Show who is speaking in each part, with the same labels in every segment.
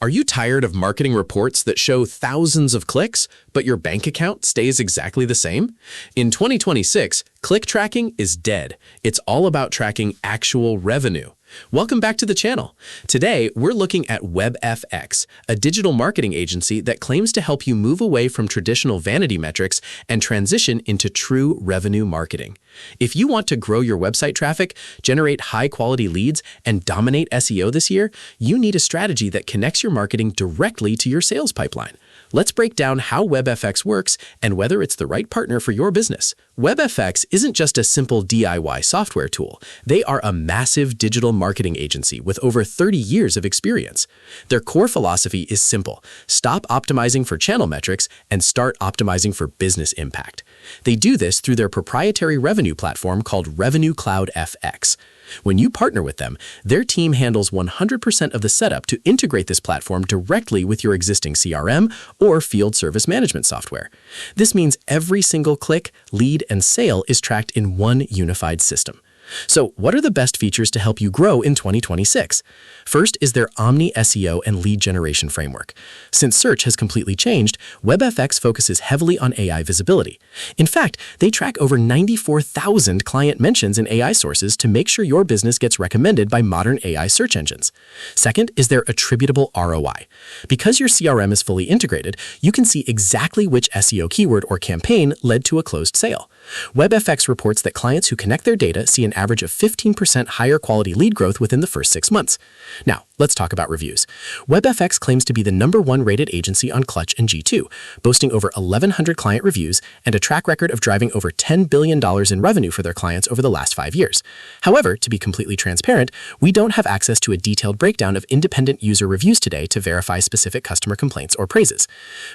Speaker 1: Are you tired of marketing reports that show thousands of clicks, but your bank account stays exactly the same? In 2026, click tracking is dead. It's all about tracking actual revenue. Welcome back to the channel. Today, we're looking at WebFX, a digital marketing agency that claims to help you move away from traditional vanity metrics and transition into true revenue marketing. If you want to grow your website traffic, generate high-quality leads, and dominate SEO this year, you need a strategy that connects your marketing directly to your sales pipeline. Let's break down how WebFX works and whether it's the right partner for your business. WebFX isn't just a simple DIY software tool. They are a massive digital marketing agency with over 30 years of experience. Their core philosophy is simple: stop optimizing for channel metrics and start optimizing for business impact. They do this through their proprietary revenue platform called Revenue Cloud FX. When you partner with them, their team handles 100% of the setup to integrate this platform directly with your existing CRM or field service management software. This means every single click, lead, and sale is tracked in one unified system. So, what are the best features to help you grow in 2026? First is their Omni SEO and lead generation framework. Since search has completely changed, WebFX focuses heavily on AI visibility. In fact, they track over 94,000 client mentions in AI sources to make sure your business gets recommended by modern AI search engines. Second is their attributable ROI. Because your CRM is fully integrated, you can see exactly which SEO keyword or campaign led to a closed sale. WebFX reports that clients who connect their data see an average of 15% higher quality lead growth within the first 6 months. Now, let's talk about reviews. WebFX claims to be the #1 rated agency on Clutch and G2, boasting over 1,100 client reviews and a track record of driving over $10 billion in revenue for their clients over the last 5 years. However, to be completely transparent, we don't have access to a detailed breakdown of independent user reviews today to verify specific customer complaints or praises.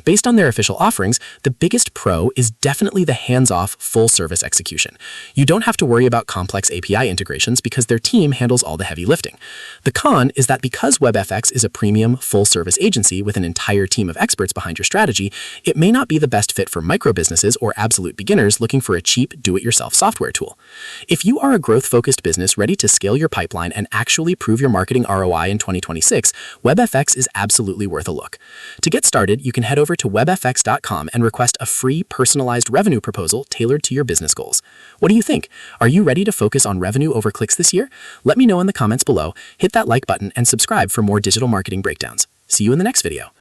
Speaker 1: Based on their official offerings, the biggest pro is definitely the hands-off, full-service execution. You don't have to worry about complex API integrations because their team handles all the heavy lifting. The con is that because WebFX is a premium, full-service agency with an entire team of experts behind your strategy, it may not be the best fit for micro-businesses or absolute beginners looking for a cheap, do-it-yourself software tool. If you are a growth-focused business ready to scale your pipeline and actually prove your marketing ROI in 2026, WebFX is absolutely worth a look. To get started, you can head over to webfx.com and request a free, personalized revenue proposal tailored to your business goals. What do you think? Are you ready to focus on revenue over clicks this year? Let me know in the comments below, hit that like button, and subscribe for more digital marketing breakdowns. See you in the next video.